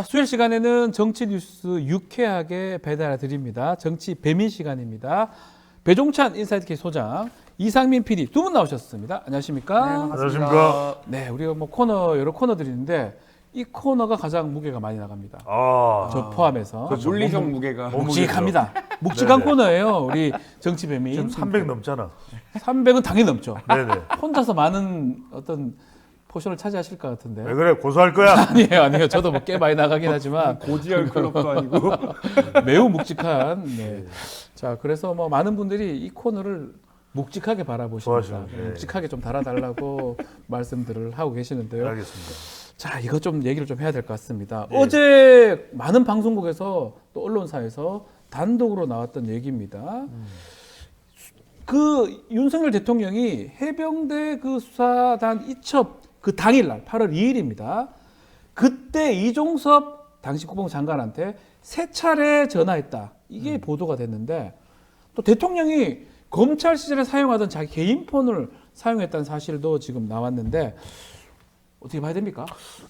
자, 수요일 시간에는 정치 뉴스 유쾌하게 배달해 드립니다. 정치 배민 시간입니다. 배종찬 인사이트K 소장, 이상민 PD 두 분 나오셨습니다. 안녕하십니까? 네, 안녕하십니까? 네, 우리가 뭐 코너 여러 코너들이 있는데 이 코너가 가장 무게가 많이 나갑니다. 저 포함해서 그렇죠. 물리적 무게가 묵직합니다. 묵직한 네네. 코너예요. 우리 정치 배민. 지금 300 넘잖아. 300은 당연히 넘죠. 네네. 혼자서 많은 어떤 포션을 차지하실 것 같은데. 왜 그래? 고소할 거야? 아니에요. 저도 뭐 꽤 많이 나가긴 하지만 고지혈 클럽도 아니고 매우 묵직한. 네. 자, 그래서 뭐 많은 분들이 이 코너를 묵직하게 바라보십니다. 좋아하시죠. 네. 묵직하게 좀 달아달라고 말씀들을 하고 계시는데요. 알겠습니다. 자, 이거 좀 얘기를 좀 해야 될 것 같습니다. 예. 어제 많은 방송국에서 또 언론사에서 단독으로 나왔던 얘기입니다. 그 윤석열 대통령이 해병대 그 수사단 이첩 그 당일날 8월 2일입니다. 그때 이종섭 당시 국방부 장관한테 세 차례 전화했다. 이게 보도가 됐는데 또 대통령이 검찰 시절에 사용하던 자기 개인 폰을 사용했다는 사실도 지금 나왔는데 어떻게 봐야 됩니까?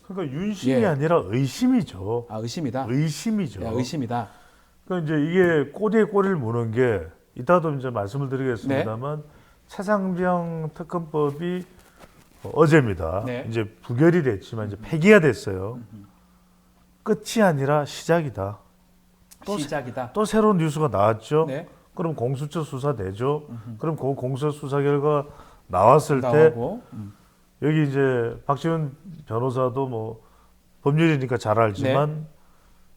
그러니까 윤심이 예. 아니라 의심이죠. 아, 의심이다. 의심이죠. 야, 의심이다. 그러니까 이제 이게 꼬리에 꼬리를 무는 게 이따도 이제 말씀을 드리겠습니다만 차상병 특검법이 어제입니다. 네. 이제 부결이 됐지만 이제 폐기가 됐어요. 끝이 아니라 시작이다. 시작이다. 또 새로운 뉴스가 나왔죠. 네. 그럼 공수처 수사 되죠. 그럼 그 공수처 수사 결과 나왔을 때 나오고. 여기 이제 박지원 변호사도 뭐 법률이니까 잘 알지만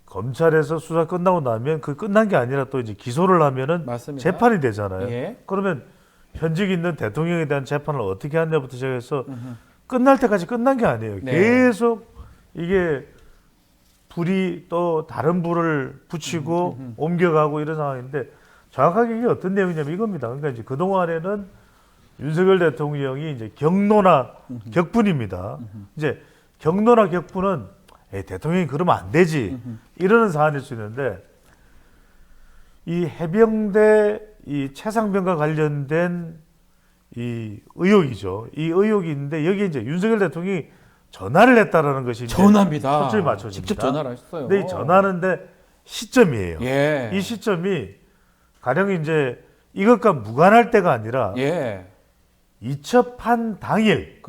검찰에서 수사 끝나고 나면 그 끝난 게 아니라 또 이제 기소를 하면은 맞습니다. 재판이 되잖아요. 예. 그러면 현직 있는 대통령에 대한 재판을 어떻게 하냐부터 시작해서 끝날 때까지 끝난 게 아니에요. 네. 계속 이게 불이 또 다른 불을 붙이고 옮겨가고 이런 상황인데 정확하게 이게 어떤 내용이냐면 이겁니다. 그러니까 이제 그 동안에는 윤석열 대통령이 이제 경로나 격분입니다. 이제 경로나 격분은 에이, 대통령이 그러면 안 되지 이러는 사안일 수 있는데 이 해병대 이 최상병과 관련된 이 의혹이죠. 이 의혹이 있는데 여기 이제 윤석열 대통령이 전화를 했다라는 것이 이제 전화입니다. 초점이 맞춰집니다. 직접 전화를 하셨어요. 근데 이 전화하는데 시점이에요. 예. 이 시점이 가령 이제 이것과 무관할 때가 아니라 예. 이첩한 당일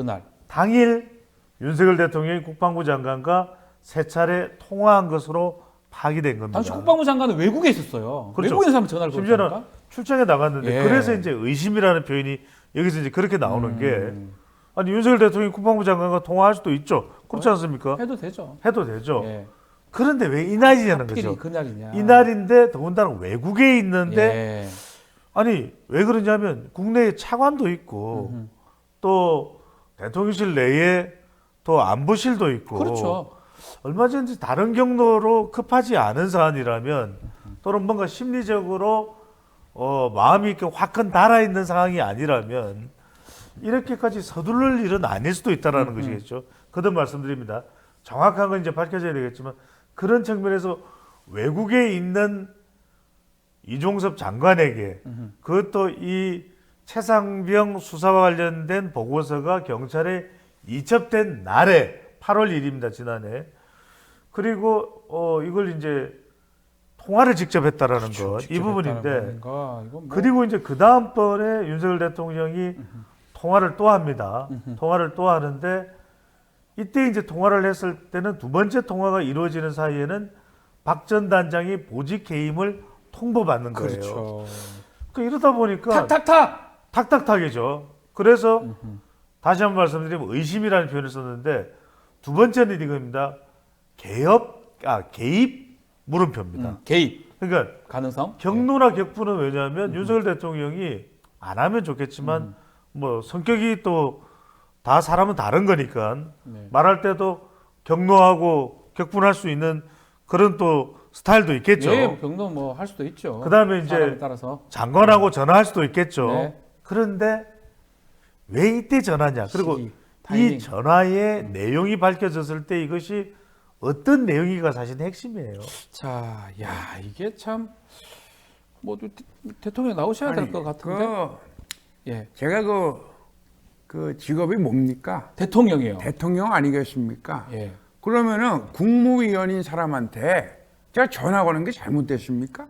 윤석열 대통령이 국방부 장관과 세 차례 통화한 것으로 파기된 겁니다. 당시 국방부 장관은 외국에 있었어요. 그렇죠. 외국에 사람 전화를 심지어는 걸었다니까? 출장에 나갔는데 예. 그래서 이제 의심이라는 표현이 여기서 이제 그렇게 나오는 게 아니 윤석열 대통령이 국방부 장관과 통화할 수도 있죠. 그렇지 않습니까? 해도 되죠. 해도 되죠. 예. 그런데 왜 이날이냐는 하필이 거죠. 그날이냐. 이날인데 더군다나 외국에 있는데 예. 아니 왜 그러냐면 국내에 차관도 있고 또 대통령실 내에 또 안보실도 있고 그렇죠. 얼마 전에 다른 경로로 급하지 않은 사안이라면 또는 뭔가 심리적으로 마음이 이렇게 화끈 달아 있는 상황이 아니라면 이렇게까지 서두를 일은 아닐 수도 있다라는 것이겠죠. 거듭 말씀드립니다. 정확한 건 이제 밝혀져야 되겠지만 그런 측면에서 외국에 있는 이종섭 장관에게 그것도 이 최상병 수사와 관련된 보고서가 경찰에 이첩된 날에 8월 1일입니다. 지난해. 그리고 이걸 이제 통화를 직접 했다라는 것. 이 부분인데 그리고 이제 그 다음번에 윤석열 대통령이 통화를 또 합니다. 통화를 또 하는데 이때 이제 통화를 했을 때는 두 번째 통화가 이루어지는 사이에는 박 전 단장이 보직 해임을 통보받는 거예요. 그렇죠. 이러다 보니까 탁탁탁이죠. 그래서 다시 한번 말씀드리면 의심이라는 표현을 썼는데 두 번째는 이겁니다. 개입 물음표입니다. 개입 그러니까 가능성. 경로나 격분은 왜냐하면 윤석열 대통령이 안 하면 좋겠지만 뭐 성격이 또 다 사람은 다른 거니까 네. 말할 때도 경로하고 격분할 수 있는 그런 또 스타일도 있겠죠. 예, 경로 뭐 할 수도 있죠. 그다음에 이제 사람에 따라서. 장관하고 전화할 수도 있겠죠. 네. 그런데 왜 이때 전화냐? 그리고 시기, 타이밍. 이 전화의 내용이 밝혀졌을 때 이것이 어떤 내용이가 사실 핵심이에요. 자, 야, 이게 참 뭐 대통령 나오셔야 될 것 같은데. 예. 제가 그 직업이 뭡니까? 대통령이요. 대통령 아니겠습니까? 예. 그러면은 국무위원인 사람한테 제가 전화 거는 게 잘못됐습니까?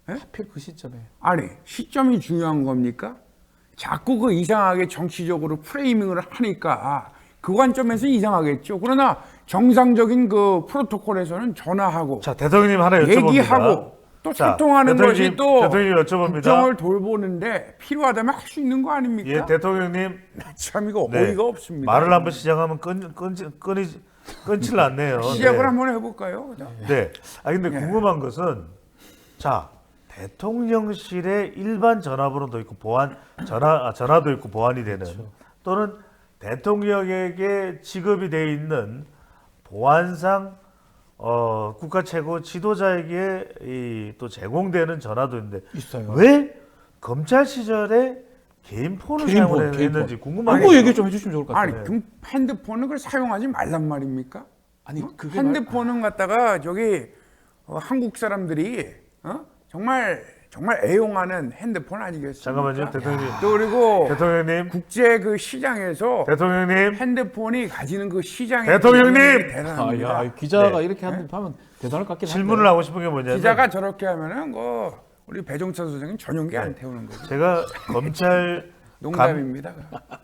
하필 그 시점에. 아니, 시점이 중요한 겁니까? 자꾸 그 이상하게 정치적으로 프레이밍을 하니까 그 관점에서 이상하겠죠. 그러나 정상적인 그 프로토콜에서는 전화하고 자, 대통령님 하나 여쭤봅니다. 얘기하고 또 자, 소통하는 것이 또 대통령님 여쭤봅니다. 국정을 돌보는데 필요하다면 할 수 있는 거 아닙니까? 예, 대통령님 참 이거 네. 어이가 없습니다. 말을 한번 시작하면 끊질 않네요. 시작을 네. 한번 해볼까요? 네. 아 근데 예. 궁금한 것은 자 대통령실에 일반 전화번호도 있고 전화도 있고 보안이 되는 또는 대통령에게 지급이 돼 있는 보안상 국가 최고 지도자에게 또 제공되는 전화도 있는데 있어요. 왜 검찰 시절에 개인 폰을 개인 폰, 사용을 개인 했는지 폰. 궁금합니다. 그거 얘기 좀 해주시면 좋을 것 아니, 같아요. 그 핸드폰을 그걸 사용하지 말란 말입니까? 아니 그게 핸드폰은 갖다가 저기 한국 사람들이 정말 애용하는 핸드폰 아니겠습니까? 잠깐만요, 대통령님. 또 그리고 대통령님, 국제 그 시장에서 대통령님, 핸드폰이 가지는 그 시장의 대통령님! 대단합니다. 기자가 네. 이렇게 하면 대단할 것 같긴 한데. 질문을 하고 싶은 게 뭐냐면 기자가 저렇게 하면은 우리 배종찬 소장님 전용기 안 태우는 거죠. 제가 검찰 농담입니다.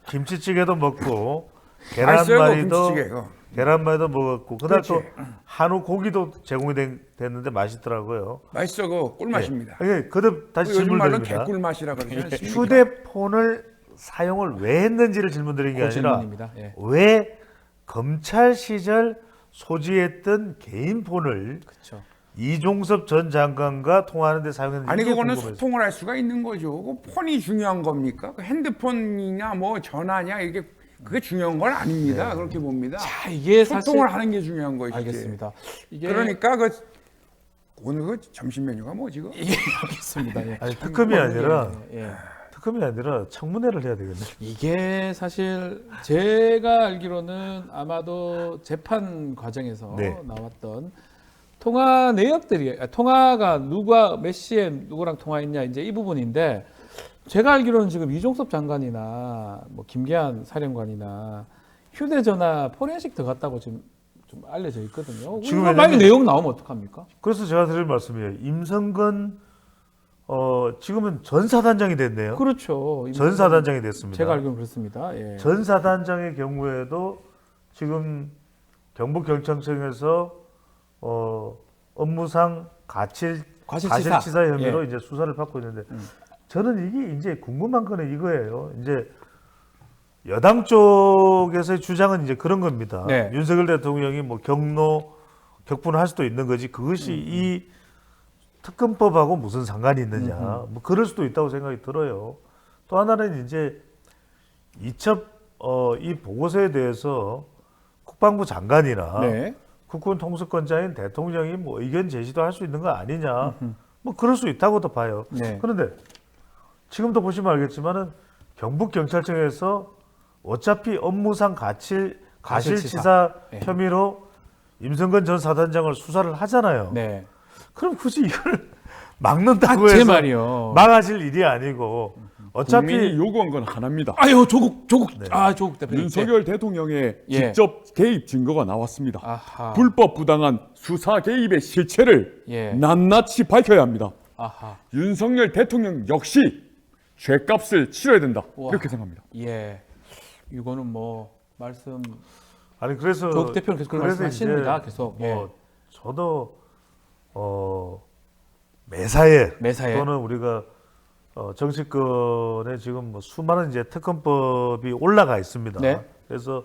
김치찌개도 먹고 맛있어요, 그거 계란말이도 김치찌개, 그거. 계란말이도 먹었고 그다음 또 그렇지. 한우 고기도 제공이 됐는데 맛있더라고요. 맛있어, 그 꿀맛입니다. 예, 그다음 다시 요즘 질문 말로 드립니다. 개꿀맛이라 그러지 않습니까? 휴대폰을 사용을 왜 했는지를 질문드린 게 그 아니라 질문입니다. 예. 왜 검찰 시절 소지했던 개인 폰을 그렇죠. 이종섭 전 장관과 통화하는 데 사용했는지 아니 이게 그거는 궁금해서. 소통을 할 수가 있는 거죠. 그 폰이 중요한 겁니까? 그 핸드폰이냐 뭐 전화냐 이게 그게 중요한 건 아닙니다. 그렇게 봅니다. 자 이게 사실 소통을 하는 게 중요한 것이지. 알겠습니다. 이게 그러니까 오늘 그 점심 메뉴가 뭐지? 그? 예, 알겠습니다. 예. 아니 특검이 아니라 예. 청문회를 해야 되겠네. 이게 사실 제가 알기로는 아마도 재판 과정에서 네. 나왔던 통화 내역들이 통화가 누가 몇 시에 누구랑 통화했냐 이제 이 부분인데 제가 알기로는 지금 이종섭 장관이나 뭐 김계한 사령관이나 휴대전화 포렌식 들어갔다고 지금 좀 알려져 있거든요. 지금 이거 만약에 내용 나오면 어떡합니까? 그래서 제가 드릴 말씀이에요. 임성근 지금은 전사단장이 됐네요. 그렇죠. 전사단장이 됐습니다. 제가 알기로는 그렇습니다. 예. 전사단장의 경우에도 지금 경북경찰청에서 업무상 과실치사 혐의로 이제 수사를 받고 있는데 저는 이게 이제 궁금한 거는 이거예요. 이제 여당 쪽에서의 주장은 이제 그런 겁니다. 네. 윤석열 대통령이 뭐 격분을 할 수도 있는 거지 그것이 이 특검법하고 무슨 상관이 있느냐. 뭐 그럴 수도 있다고 생각이 들어요. 또 하나는 이제 이첩 이 보고서에 대해서 국방부 장관이나 네. 국군 통수권자인 대통령이 뭐 의견 제시도 할 수 있는 거 아니냐. 뭐 그럴 수 있다고도 봐요. 네. 그런데 지금도 보시면 알겠지만은 경북경찰청에서 어차피 업무상 과실치사 네. 혐의로 임성근 전 사단장을 수사를 하잖아요. 네. 그럼 굳이 이걸 막는다고 제 해서 말이요. 막아질 일이 아니고 어차피 국민이 요구한 건 하나입니다. 아유 조국 네. 조국 대표님. 윤석열 대통령의 예. 직접 개입 증거가 나왔습니다. 아하. 불법 부당한 수사 개입의 실체를 예. 낱낱이 밝혀야 합니다. 아하. 윤석열 대통령 역시 죄값을 치러야 된다. 우와. 이렇게 생각합니다. 예. 이거는 뭐 말씀 아니 그래서 조국 대표는 계속 그런 그래서 말씀하십니다. 이제 계속. 뭐 저도 매사에 매사에. 또는 우리가 정치권에 지금 뭐 수많은 이제 특검법이 올라가 있습니다. 네. 그래서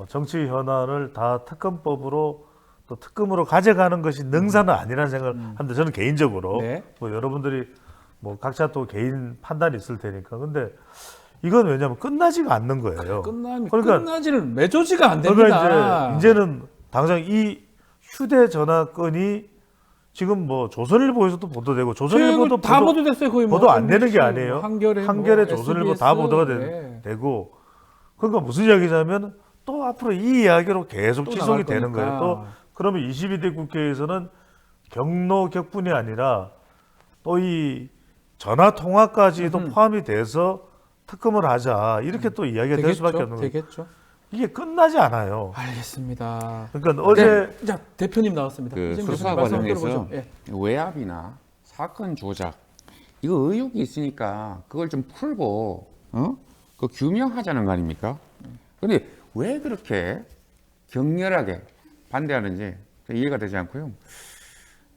정치 현안을 다 특검법으로 또 특검으로 가져가는 것이 능사는 아니라는 생각을 하는데 저는 개인적으로 네. 뭐 여러분들이 뭐 각자 또 개인 판단이 있을 테니까 근데 이건 왜냐하면 끝나지가 않는 거예요. 그러니까 끝나지를 매조지가 안 됩니다. 그러니까 이제는 당장 이 휴대전화건이 지금 뭐 조선일보에서도 보도되고 조선일보도 다 보도됐어요. 거의 뭐 보도 안 되는 게 MBC, 아니에요. 한겨레, 한겨레, 뭐 조선일보 SBS, 다 보도가 네. 되고 그러니까 무슨 이야기냐면 또 앞으로 이 이야기로 계속 또 지속이 나갈 되는 거니까. 거예요. 또 그러면 22대 국회에서는 경로 격분이 아니라 또 이 전화 통화까지도 포함이 돼서 특검을 하자 이렇게 또 이야기가 될 수밖에 없는 거예요. 되겠죠. 이게 끝나지 않아요. 알겠습니다. 그러니까 어제 자, 대표님 나왔습니다. 그 이재명 수사 대표님 말씀 한번 과정에서 들어보죠. 예. 외압이나 사건 조작 이거 의혹이 있으니까 그걸 좀 풀고 그 규명하자는 거 아닙니까? 근데 왜 그렇게 격렬하게 반대하는지 이해가 되지 않고요.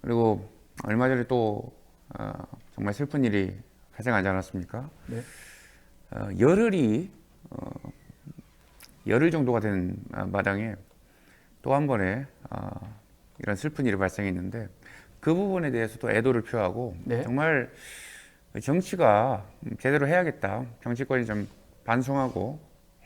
그리고 얼마 전에 또 정말 슬픈 일이 발생하지 않았습니까? 네. 열흘 정도가 된 마당에 또 한 번의 이런 슬픈 일이 발생했는데 그 부분에 대해서 또 애도를 표하고 네. 정말 정치가 제대로 해야겠다. 정치권이 좀 반성하고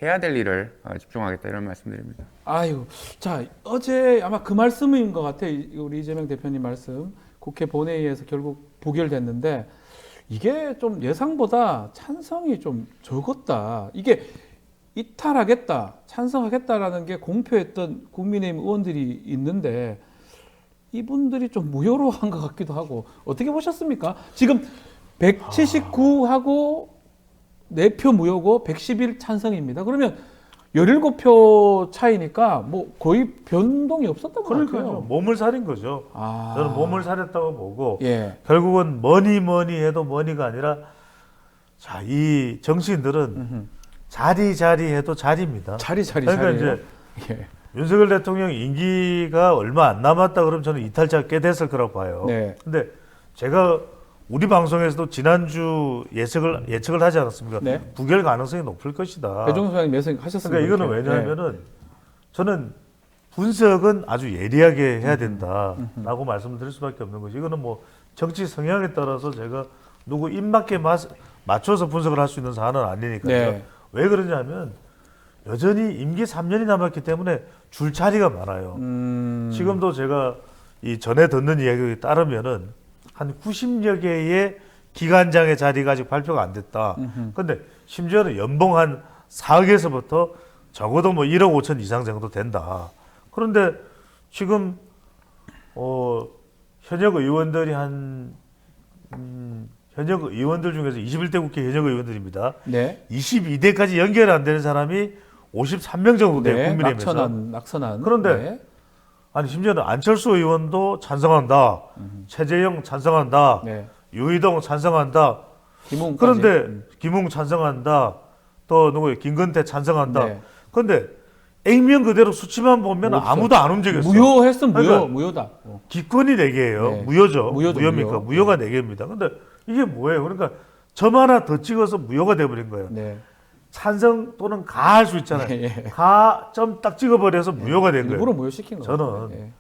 해야 될 일을 집중하겠다 이런 말씀드립니다. 아유, 자 어제 아마 그 말씀인 것 같아요. 우리 이재명 대표님 말씀. 국회 본회의에서 결국 부결됐는데 이게 좀 예상보다 찬성이 좀 적었다. 이게 이탈하겠다, 찬성하겠다라는 게 공표했던 국민의힘 의원들이 있는데 이분들이 좀 무효로 한 것 같기도 하고 어떻게 보셨습니까? 지금 179하고 4표 무효고 111 찬성입니다. 그러면 17표 차이니까 뭐 거의 변동이 없었던 것 그러니까요. 같아요. 몸을 사린 거죠. 아. 저는 몸을 사렸다고 보고 예. 결국은 뭐니 해도 뭐니가 아니라 자, 이 정치인들은 자리 해도 자리입니다. 자리 그러니까 자리예요. 이제 예. 윤석열 대통령 임기가 얼마 안 남았다 그러면 저는 이탈자가 꽤 됐을 거라고 봐요. 네. 근데 제가 우리 방송에서도 지난주 예측을 하지 않았습니까? 네. 부결 가능성이 높을 것이다. 배종수 소장님 예상하셨습니까? 그러니까 이거는 왜냐하면은 저는 분석은 아주 예리하게 해야 된다라고 말씀드릴 수밖에 없는 거죠. 이거는 뭐 정치 성향에 따라서 제가 누구 입맛에 맞춰서 분석을 할 수 있는 사안은 아니니까요. 네. 왜 그러냐면 여전히 임기 3년이 남았기 때문에 줄 자리가 많아요. 지금도 제가 이 전에 듣는 이야기에 따르면은 한 90여 개의 기관장의 자리가 아직 발표가 안 됐다. 그런데 심지어는 연봉 한 4억에서부터 적어도 뭐 1억 5천 이상 정도 된다. 그런데 지금 현역 의원들이 현역 의원들 중에서 21대 국회 현역 의원들입니다. 네. 22대까지 연결 안 되는 사람이 53명 정도 돼요. 네. 국민의힘에서. 낙선한. 그런데 네. 아니 심지어는 안철수 의원도 찬성한다. 최재형 찬성한다. 네. 유희동 찬성한다. 김웅까지. 그런데 김웅 찬성한다. 또 누구 김건태 찬성한다. 네. 그런데 액면 그대로 수치만 보면 없어. 아무도 안 움직였어. 무효했으면 그러니까 무효다. 기권이 4개예요. 네. 무효죠. 무효죠, 무효입니까? 무효. 무효가 4개입니다. 근데 이게 뭐예요? 그러니까 점 하나 더 찍어서 무효가 돼버린 거예요. 네. 찬성 또는 가 할 수 있잖아요. 예. 가 점 딱 찍어버려서 무효가 된 거예요. 일부러 무효시킨 거예요. 저는 예.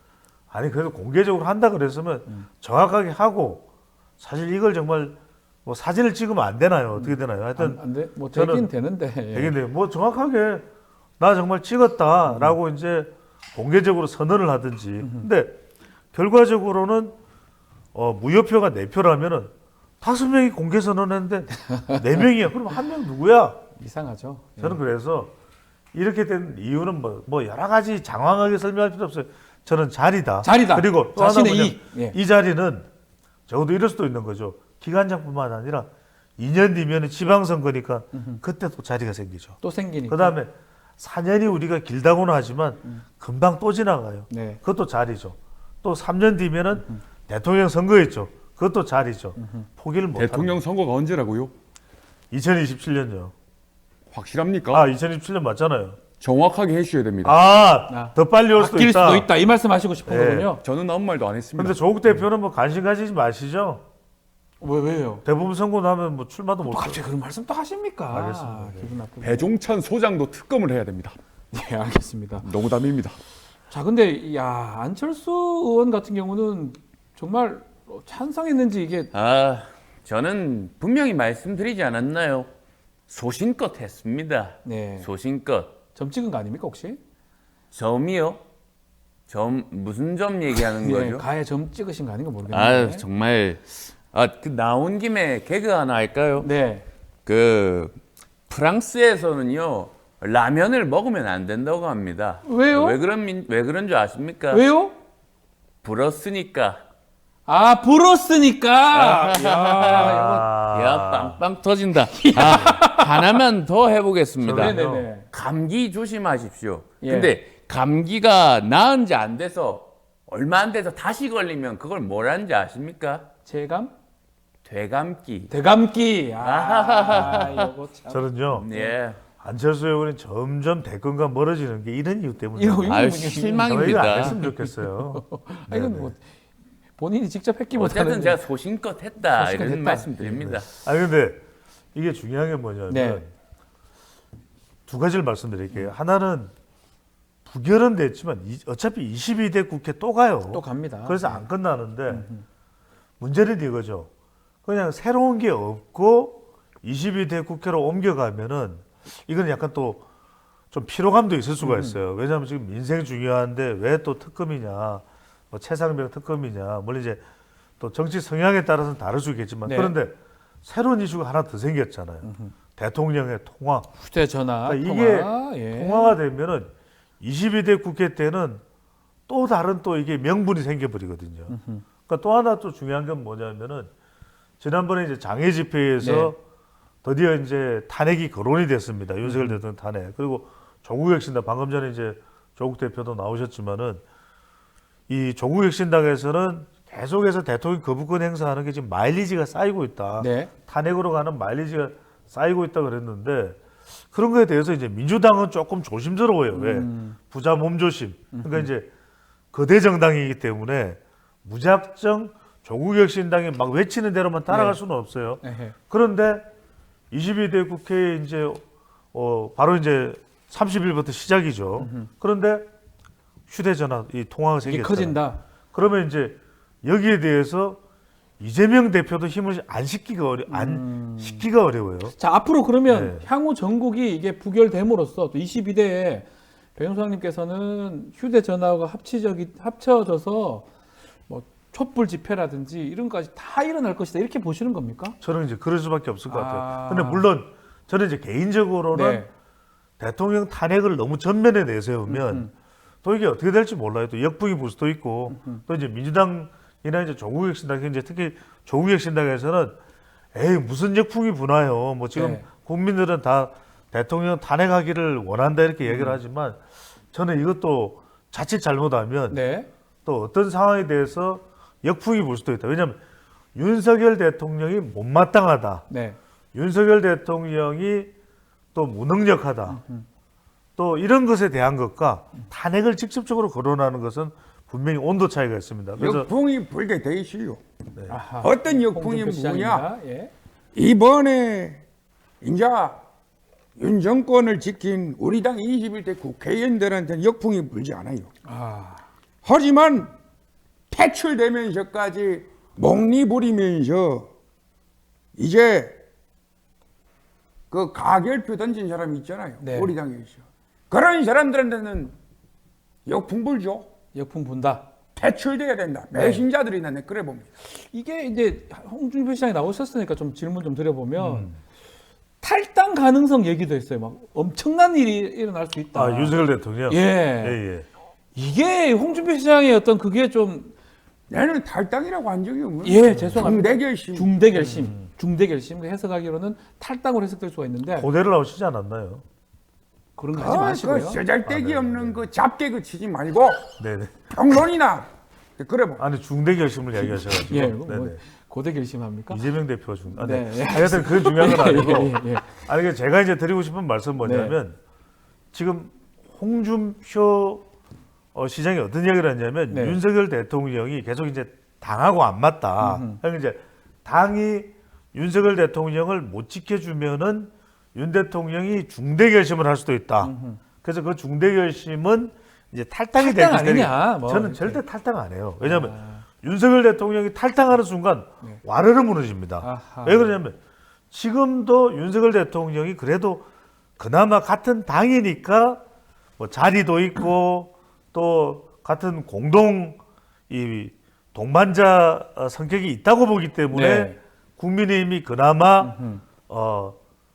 아니 그래도 공개적으로 한다 그랬으면 정확하게 하고 사실 이걸 정말 뭐 사진을 찍으면 안 되나요? 어떻게 되나요? 하여튼 안 돼? 뭐 저는 되긴 되는데. 예. 되겠네요. 뭐 정확하게 나 정말 찍었다라고 이제 공개적으로 선언을 하든지. 근데 결과적으로는 무효표가 4표라면은 5명이 공개 선언했는데 4명이야. 그럼 1명 누구야? 이상하죠. 예. 저는 그래서 이렇게 된 이유는 뭐 여러 가지 장황하게 설명할 필요 없어요. 저는 자리다. 그리고 또 하나 자신의 뭐냐, 이익. 예. 이 자리는 적어도 이럴 수도 있는 거죠. 기관장뿐만 아니라 2년 뒤면 지방선거니까 그때 또 자리가 생기죠. 또 생기니까. 그다음에 4년이 우리가 길다고는 하지만 금방 또 지나가요. 네. 그것도 자리죠. 또 3년 뒤면은 대통령 선거 있죠. 그것도 자리죠. 포기를 못 대통령 선거가 언제라고요? 2027년요. 확실합니까? 아, 2027년 맞잖아요. 정확하게 해주셔야 됩니다. 더 빨리 올 수도 바뀔 있다. 수도 있다. 이 말씀 하시고 싶은 예. 거군요. 저는 아무 말도 안 했습니다. 근데 조국 대표는 뭐 관심 가지지 마시죠. 왜요? 대부분 선고 나면 뭐 출마도 또 못 갑자기 그런 말씀 또 하십니까? 알겠습니다. 기분 나쁘게. 배종찬 소장도 특검을 해야 됩니다. 네, 알겠습니다. 농담입니다. 자, 근데 안철수 의원 같은 경우는 정말 찬성했는지 이게 저는 분명히 말씀드리지 않았나요? 소신껏 했습니다. 네. 소신껏. 점 찍은 거 아닙니까 혹시? 점이요? 점 무슨 점 얘기하는 예, 거죠? 가에 점 찍으신 거 아닌가 모르겠는데. 정말 그 나온 김에 개그 하나 할까요? 네. 그 프랑스에서는요 라면을 먹으면 안 된다고 합니다. 왜요? 왜 그런 줄 아십니까? 왜요? 불었으니까. 아 불었으니까. 야, 빵빵 터진다. 하나만 더 해보겠습니다. 네네네. 감기 조심하십시오. 예. 근데 감기가 나은 지 안 돼서 얼마 안 돼서 다시 걸리면 그걸 뭐라는지 아십니까? 체감? 되감기. 대감기. 이거 참. 저는요. 예. 안철수 의원이 점점 대권과 멀어지는 게 이런 이유 때문이에요. 이거 아유, 뭐냐. 저는 이거 안 실망입니다. 했으면 좋겠어요. 이건 뭐 본인이 직접 했기보다는 어쨌든 제가 소신껏 했다 소신껏 이런 했다. 말씀드립니다. 아니 근데 이게 중요한 게 뭐냐면 네. 두 가지를 말씀드릴게요. 하나는 부결은 됐지만 어차피 22대 국회 또 가요. 또 갑니다. 그래서 안 끝나는데 문제는 이거죠. 그냥 새로운 게 없고 22대 국회로 옮겨가면은 이건 약간 또 좀 피로감도 있을 수가 있어요. 왜냐하면 지금 민생 중요한데 왜 또 특검이냐, 뭐 최상병 특검이냐, 물론 이제 또 정치 성향에 따라서는 다를 수 있겠지만 네. 그런데 새로운 이슈가 하나 더 생겼잖아요. 대통령의 통화. 휴대전화 그러니까 이게 통화. 예. 통화가 되면은 22대 국회 때는 또 다른 또 이게 명분이 생겨버리거든요. 그러니까 또 하나 또 중요한 건 뭐냐면은 지난번에 이제 장애 집회에서 네. 드디어 이제 탄핵이 거론이 됐습니다. 윤석열 대통령 탄핵. 그리고 조국 혁신당 방금 전에 이제 조국 대표도 나오셨지만은 이 조국 혁신당에서는 계속해서 대통령 거부권 행사하는 게 지금 마일리지가 쌓이고 있다. 네. 탄핵으로 가는 마일리지가 쌓이고 있다 그랬는데 그런 거에 대해서 이제 민주당은 조금 조심스러워요. 왜? 부자 몸조심. 그러니까 이제 거대 정당이기 때문에 무작정 조국혁신당이 막 외치는 대로만 따라갈 네. 수는 없어요. 에헤. 그런데 22대 국회에 이제 바로 이제 30일부터 시작이죠. 그런데 휴대전화 이 통화가 이게 생겼잖아요. 커진다. 그러면 이제 여기에 대해서 이재명 대표도 힘을 안 싣기가 어려워요. 자 앞으로 그러면 네. 향후 전국이 이게 부결됨으로써 또 22대에 배용수장님께서는 휴대전화가 합쳐져서 뭐 촛불 집회라든지 이런 것까지 다 일어날 것이다 이렇게 보시는 겁니까? 저는 이제 그럴 수밖에 없을 것 아. 같아요. 근데 물론 저는 이제 개인적으로는 네. 대통령 탄핵을 너무 전면에 내세우면 또 이게 어떻게 될지 몰라요. 또 역풍이 불 수도 있고 또 이제 민주당이나 이제 조국혁신당 이제 특히 조국혁신당에서는 에이 무슨 역풍이 부나요. 뭐 지금 네. 국민들은 다 대통령 탄핵하기를 원한다 이렇게 얘기를 하지만 저는 이것도 자칫 잘못하면 네. 또 어떤 상황에 대해서 역풍이 불 수도 있다. 왜냐하면 윤석열 대통령이 못마땅하다. 네. 윤석열 대통령이 또 무능력하다. 또 이런 것에 대한 것과 탄핵을 직접적으로 거론하는 것은 분명히 온도 차이가 있습니다. 그래서 역풍이 불게 돼 있어요. 아하. 어떤 역풍이 홍준표 뭐냐? 시장입니다. 예. 이번에 이제 윤 정권을 지킨 우리 당 21대 국회의원들한테는 역풍이 불지 않아요. 아. 하지만 퇴출되면서까지 목리부리면서 이제 그 가결표 던진 사람 있잖아요. 네. 우리 당에서. 그런 사람들한테는 역풍 불죠. 역풍 분다. 퇴출돼야 된다. 네. 배신자들이 나네 그래 봅니다. 이게 이제 홍준표 시장이 나오셨으니까 좀 질문 좀 드려보면 탈당 가능성 얘기도 했어요. 막 엄청난 일이 일어날 수 있다. 아, 윤석열 대통령. 예. 예. 이게 홍준표 시장의 어떤 그게 좀 나는 탈당이라고 한 적이 없는 예, 죄송합니다. 중대결심. 중대 결심 해석하기로는 탈당으로 해석될 수가 있는데 고대를 나오시지 않았나요? 그런 거 하지 마시고요. 그 쓰잘데기 없는 그 잡개 그치지 말고 네네. 평론이나 그래 봐. 아니 중대 결심을 이야기하셔가지고. 예, 네네. 뭐 고대 결심합니까? 이재명 대표가 네. 네. 하여튼 그건 중요한 건 아니고. 예. 아니 그 제가 이제 드리고 싶은 말씀 은 뭐냐면 지금 홍준표 시장이 어떤 이야기를 했냐면 네. 윤석열 대통령이 계속 이제 당하고 안 맞다. 그러니까 이제 당이 윤석열 대통령을 못 지켜주면은 윤 대통령이 중대 결심을 할 수도 있다. 그래서 그 중대 결심은 이제 탈당이 탈당 되기 때문에 아니냐, 뭐 저는 이렇게. 절대 탈당 안 해요. 왜냐하면 윤석열 대통령이 탈당하는 순간 와르르 무너집니다. 아하. 왜 그러냐면 지금도 윤석열 대통령이 그래도 그나마 같은 당이니까 뭐 자리도 있고 또 같은 공동 이 동반자 성격이 있다고 보기 때문에 네. 국민의힘이 그나마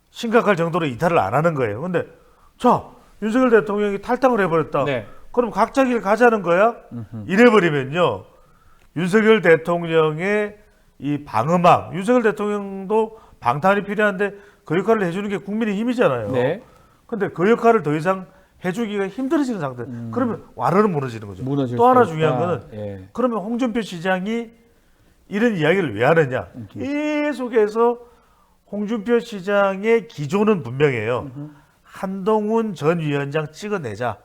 심각할 정도로 이탈을 안 하는 거예요. 근데 자 윤석열 대통령이 탈당을 해버렸다. 네. 그럼 각자 길 가자는 거야? 이래버리면요 윤석열 대통령의 이 방어막, 윤석열 대통령도 방탄이 필요한데 그 역할을 해주는 게 국민의힘이잖아요. 네. 근데 그 역할을 더 이상 해주기가 힘들어지는 상태. 그러면 완화는 무너지는 거죠. 무너질 또 하나 수가 중요한 있다. 거는 예. 그러면 홍준표 시장이 이런 이야기를 왜 하느냐. 계속해서 홍준표 시장의 기조는 분명해요. 한동훈 전 위원장 찍어내자.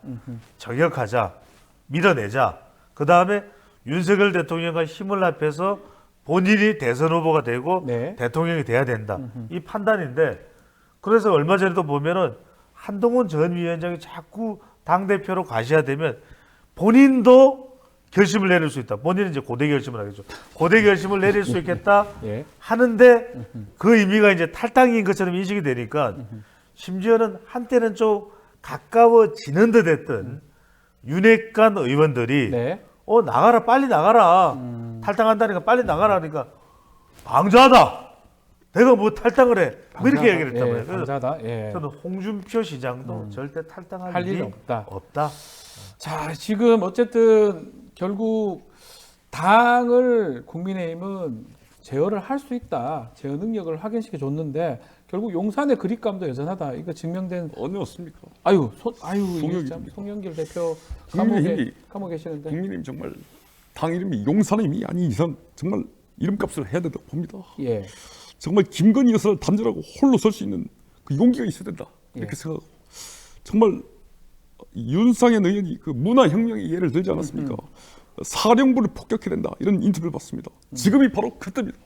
저격하자. 밀어내자. 그 다음에 윤석열 대통령과 힘을 합해서 본인이 대선 후보가 되고 네. 대통령이 돼야 된다. 이 판단인데 그래서 얼마 전에도 보면은 한동훈 전 위원장이 자꾸 당대표로 과시화되면 본인도 결심을 내릴 수 있다. 본인은 이제 고대 결심을 하겠죠. 고대 결심을 내릴 수 있겠다 예. 하는데 그 의미가 이제 탈당인 것처럼 인식이 되니까 심지어는 한때는 좀 가까워지는 듯 했던 윤핵관 의원들이 네. 나가라 빨리 나가라 탈당한다니까 빨리 나가라 하니까 방자하다. 내가 뭐 탈당을 해. 뭐 이렇게 얘기를 했단 말이에요. 예, 그래서 감사하다. 예. 저는 홍준표 시장도 절대 탈당할 할 일이 일이 없다. 자, 지금 어쨌든 결국 당을 국민의힘은 제어를 할 수 있다. 제어 능력을 확인시켜 줬는데 결국 용산의 그립감도 여전하다. 이거 증명된. 어디였습니까? 아유, 송영길. 참 송영길 대표 국민의힘이 감옥에 계시는데. 국민의힘 정말 당 이름이 용산임이 아닌 이상 정말 이름값을 해야 된다고 봅니다. 예. 정말 김건희 여사를 단절하고 홀로 설 수 있는 그 용기가 있어야 된다 이렇게 생각하고 정말 윤상현 의원이 그 문화혁명의 예를 들지 않았습니까? 사령부를 폭격해야 된다 이런 인터뷰를 봤습니다. 지금이 바로 그때입니다.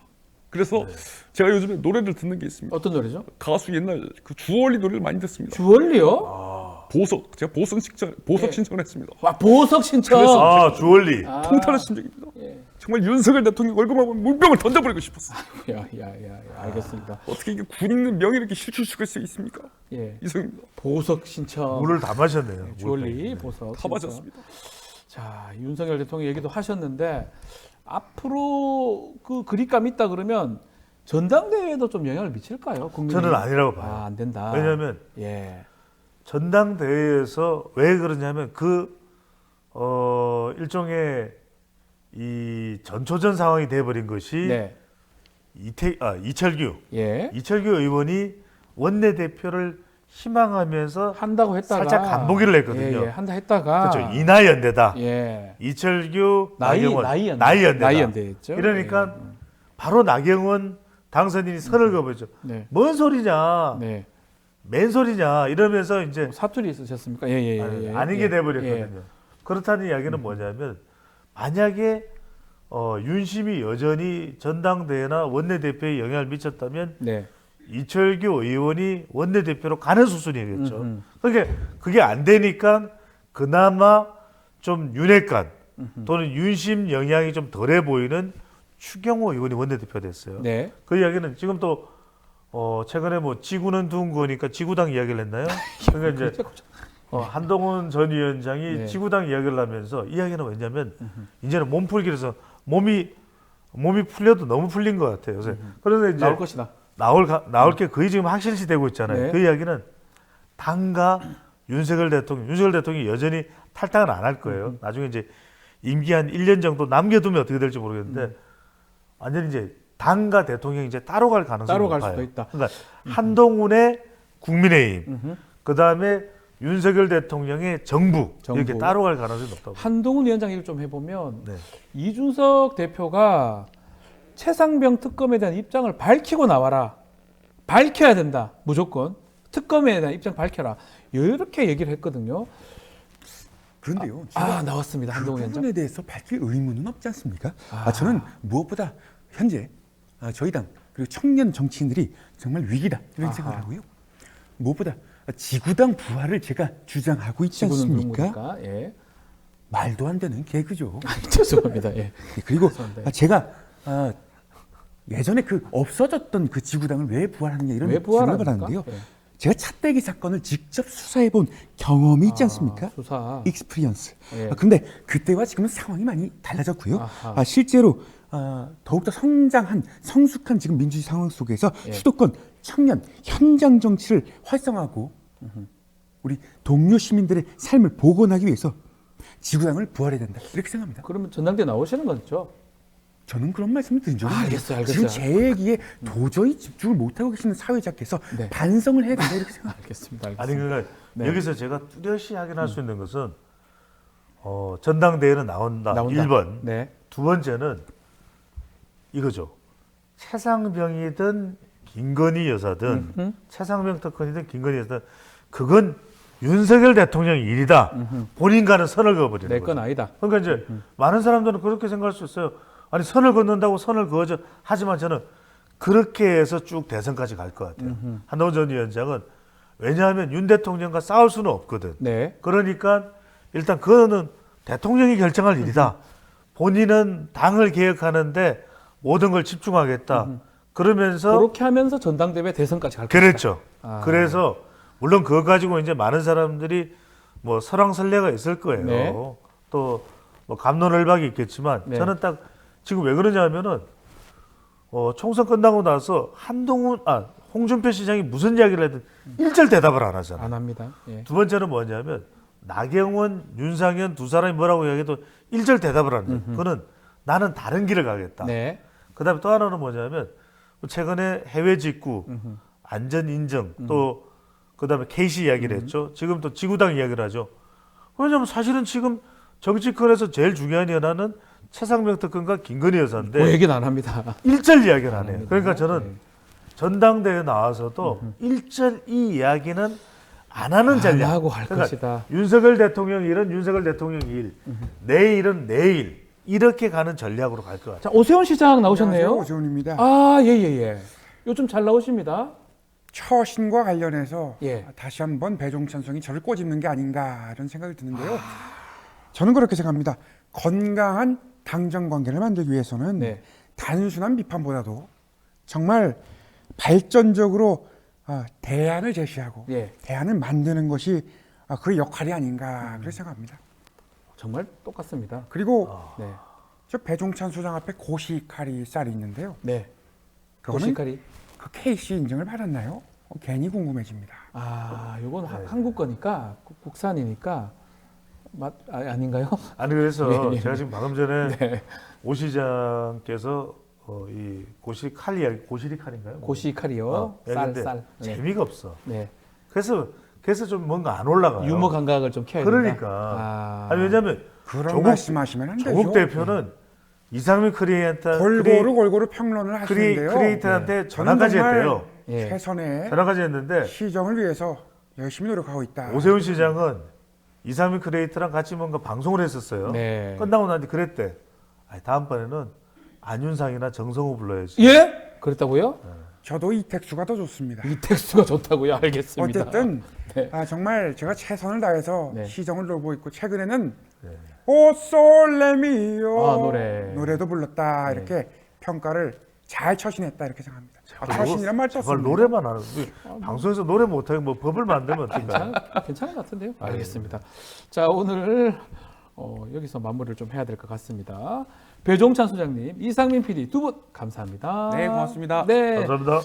그래서 제가 요즘에 노래를 듣는 게 있습니다. 어떤 노래죠? 가수 옛날 그 주얼리 노래를 많이 듣습니다. 주얼리요? 보석 제가 보석 신청을 했습니다. 와, 보석 신청. 주얼리. 통탄의 심정입니다. 예. 정말 윤석열 대통령 얼굴만 보면 물병을 던져버리고 싶었어요. 야, 알겠습니다. 어떻게 이게 군 있는 명예 이렇게 실추시킬 수 있습니까? 예. 이성입니다. 보석 신청. 물을 다 마셨네요. 주얼리 보석. 다 신청. 맞았습니다. 자, 윤석열 대통령 얘기도 하셨는데 앞으로 그 그립감 있다 그러면 전당대회에도 좀 영향을 미칠까요? 국민의힘? 저는 아니라고 봐요. 안 된다. 왜냐하면 예. 전당대회에서 왜 그러냐면 일종의 이 전초전 상황이 돼버린 것이 네. 이철규 예. 의원이 원내대표를 희망하면서 한다고 했다가 살짝 간보기를 했거든요. 예, 한다 했다가 그렇죠. 이나연대다. 예. 이철규, 나경원, 나이연대. 나이연대다. 나이연대였죠. 이러니까 바로 나경원 당선인이 선을 그어보죠. 네. 뭔 소리냐, 네. 맨소리냐 이러면서 이제 사투리 있으셨습니까? 예. 아니게 돼버렸거든요. 예. 그렇다는 이야기는 뭐냐면 만약에 윤심이 여전히 전당대회나 원내대표에 영향을 미쳤다면 네. 이철규 의원이 원내대표로 가는 수순이겠죠. 그러니까 그게 안 되니까 그나마 좀 윤핵관 또는 윤심 영향이 좀 덜해 보이는 추경호 의원이 원내대표가 됐어요. 네. 그 이야기는 지금 또 최근에 뭐 지구는 둥거니까 지구당 이야기를 했나요? 그러니까 이제 한동훈 전 위원장이 네. 지구당 이야기를 하면서 이야기는 왜냐면 이제는 몸풀기라서 몸이 풀려도 너무 풀린 것 같아요. 요새. 그래서 이제 나올 것이다. 나올 게 거의 지금 확실시 되고 있잖아요. 네. 그 이야기는 당과 윤석열 대통령이 여전히 탈당을 안 할 거예요. 나중에 이제 임기 한 1년 정도 남겨두면 어떻게 될지 모르겠는데 완전히 이제 당과 대통령이 이제 따로 갈 가능성이 따로 갈 높아요. 수도 있다. 그러니까 한동훈의 국민의힘, 그 다음에 윤석열 대통령의 정부 이렇게 따로 갈 가능성이 높다고. 한동훈 위원장 얘기를 좀 해보면 네. 이준석 대표가 최상병 특검에 대한 입장을 밝히고 나와라. 밝혀야 된다. 무조건. 특검에 대한 입장 밝혀라. 이렇게 얘기를 했거든요. 그런데요. 나왔습니다. 그 한동훈 위원장. 부분에 대해서 밝힐 의무는 없지 않습니까? 저는 무엇보다 현재 저희 당 그리고 청년 정치인들이 정말 위기다 이런 생각을 하고요. 무엇보다 지구당 부활을 제가 주장하고 있지 지구는 않습니까? 누구니까? 예. 말도 안 되는 개그죠. 죄송합니다. 예. 그리고 죄송합니다. 제가 예전에 그 없어졌던 그 지구당을 왜 부활하느냐 이런 왜 부활합니까? 질문을 하는데요. 예. 제가 차떼기 사건을 직접 수사해 본 경험이 있지 않습니까? 수사. 익스피리언스. 예. 근데 그때와 지금은 상황이 많이 달라졌고요. 아하. 실제로 더욱더 성장한 성숙한 지금 민주주의 상황 속에서 예. 수도권 청년 현장 정치를 활성화하고 우리 동료 시민들의 삶을 복원하기 위해서 지구당을 부활해야 된다 이렇게 생각합니다. 그러면 전당대 나오시는 거죠? 저는 그런 말씀을 드린 적은 알겠어요. 지금 제 얘기에 도저히 집중을 못하고 계시는 사회자께서 네. 반성을 해야 된다 이렇게 생각합니다. 알겠습니다. 아니 그러니까 네. 여기서 제가 뚜렷이 확인할 수 있는 것은 전당대회는 나온다. 나온다. 1번. 네. 두 번째는 이거죠. 최상병이든 김건희 여사든 최상병 특권이든 김건희 여사든 그건 윤석열 대통령 일이다. 본인과는 선을 그어버리는 내 거죠. 건 아니다. 그러니까 이제 많은 사람들은 그렇게 생각할 수 있어요. 아니 선을 긋는다고 선을 그어져. 하지만 저는 그렇게 해서 쭉 대선까지 갈 것 같아요. 한동훈 전 위원장은 왜냐하면 윤 대통령과 싸울 수는 없거든. 네. 그러니까 일단 그거는 대통령이 결정할 일이다. 본인은 당을 개혁하는데 모든 걸 집중하겠다. 그러면서 그렇게 하면서 전당대회 대선까지 갈 것이다. 그랬죠. 아. 그래서 물론 그거 가지고 이제 많은 사람들이 뭐 설왕설래가 있을 거예요. 네. 또 뭐 갑론을박이 있겠지만 네. 저는 딱 지금 왜 그러냐면은 총선 끝나고 나서 홍준표 시장이 무슨 이야기를 하든 일절 대답을 안 하잖아요. 안 합니다. 예. 두 번째는 뭐냐면 나경원, 윤상현 두 사람이 뭐라고 이야기해도 일절 대답을 안 해요. 그거는 나는 다른 길을 가겠다. 네. 그다음에 또 하나는 뭐냐면 최근에 해외 직구, 안전 인정, 또 그다음에 KC 이야기를 했죠. 지금 또 지구당 이야기를 하죠. 왜냐하면 사실은 지금 정치권에서 제일 중요한 현안은 최상병 특검과 김건희 여사인데 그 얘기는 안 합니다. 일절 이야기를 안 해요. 합니다. 그러니까 저는 네. 전당대회 나와서도 일절 이 이야기는 안 하는 전략. 안 하고 할 것이다. 윤석열 대통령 일은 윤석열 대통령 일, 내 일은 내 일. 이렇게 가는 전략으로 갈 것 같아요. 자, 오세훈 시장 나오셨네요. 안녕하세요, 오세훈입니다. 아, 예. 요즘 잘 나오십니다. 처신과 관련해서 예. 다시 한번 배종찬성이 저를 꼬집는 게 아닌가 이런 생각이 드는데요. 저는 그렇게 생각합니다. 건강한 당정 관계를 만들기 위해서는 네. 단순한 비판보다도 정말 발전적으로 대안을 제시하고 예. 대안을 만드는 것이 그의 역할이 아닌가 그렇게 생각합니다. 정말 똑같습니다. 그리고 네. 저 배종찬 소장 앞에 고시카리 쌀이 있는데요. 네. 그거는 고시카리. 그 KC 인증을 받았나요? 괜히 궁금해집니다. 아, 요건 한국 거니까 국산이니까 아닌가요? 아니 그래서 예. 제가 지금 방금 전에 네. 오 시장께서 이 고시리 칼인가요? 고시카리요. 얘기했는데 쌀. 네. 재미가 없어. 네. 그래서 좀 뭔가 안 올라가요. 유머 감각을 좀 키워야 된다. 그러니까. 아니 왜냐면 그런 말씀하시면 안 되죠. 조국 대표는 이상민 골고루 평론을 하시는데요. 크리에이터한테 저는 전화까지 정말 했대요. 예. 최선의 전화까지 했는데 시정을 위해서 열심히 노력하고 있다. 오세훈 시장은 이상민 크리에이터랑 같이 뭔가 방송을 했었어요. 네. 끝나고 나한테 그랬대. 아니, 다음번에는 안윤상이나 정성호 불러야지. 예? 그랬다고요? 저도 이택수가 더 좋습니다. 이 텍스트가 좋다고요. 알겠습니다. 어쨌든 네. 정말 제가 최선을 다해서 네. 시정을 돌보고 있고 최근에는 오 솔레미오 노래도 불렀다 이렇게 평가를 잘 처신했다 이렇게 생각합니다. 처신이란 말도 제발 없습니다. 노래만 하는 방송에서 노래 못하게 뭐 법을 만들면 어떨까요? 괜찮은 것 같은데요. 알겠습니다. 자, 오늘 여기서 마무리를 좀 해야 될 것 같습니다. 배종찬 소장님, 이상민 PD 두 분 감사합니다. 네, 고맙습니다. 네. 감사합니다.